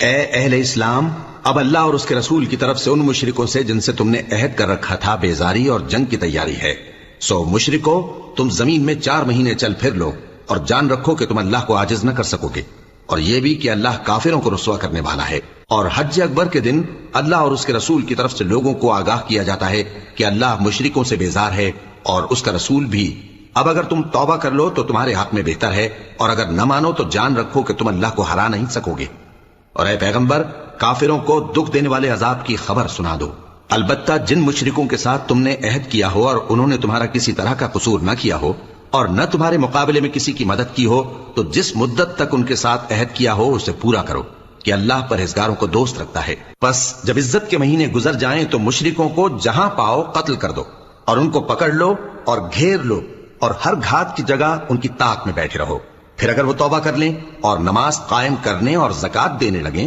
اے اہل اسلام، اب اللہ اور اس کے رسول کی طرف سے ان مشرکوں سے جن سے تم نے عہد کر رکھا تھا بیزاری اور جنگ کی تیاری ہے۔ سو مشرکو، تم زمین میں 4 مہینے چل پھر لو اور جان رکھو کہ تم اللہ کو عاجز نہ کر سکو گے، اور یہ بھی کہ اللہ کافروں کو رسوا کرنے والا ہے۔ اور حج اکبر کے دن اللہ اور اس کے رسول کی طرف سے لوگوں کو آگاہ کیا جاتا ہے کہ اللہ مشرکوں سے بیزار ہے اور اس کا رسول بھی۔ اب اگر تم توبہ کر لو تو تمہارے حق میں بہتر ہے، اور اگر نہ مانو تو جان رکھو کہ تم اللہ کو ہرا نہیں سکو گے۔ اور اے پیغمبر، کافروں کو دکھ دینے والے عذاب کی خبر سنا دو۔ البتہ جن مشرکوں کے ساتھ تم نے عہد کیا ہو اور انہوں نے تمہارا کسی طرح کا قصور نہ کیا ہو اور نہ تمہارے مقابلے میں کسی کی مدد کی ہو، تو جس مدت تک ان کے ساتھ عہد کیا ہو اسے پورا کرو، کہ اللہ پرہیزگاروں کو دوست رکھتا ہے۔ بس جب عزت کے مہینے گزر جائیں تو مشرکوں کو جہاں پاؤ قتل کر دو، اور ان کو پکڑ لو اور گھیر لو، اور ہر گھات کی جگہ ان کی طاق میں بیٹھے رہو۔ پھر اگر وہ توبہ کر لیں اور نماز قائم کرنے اور زکوٰۃ دینے لگیں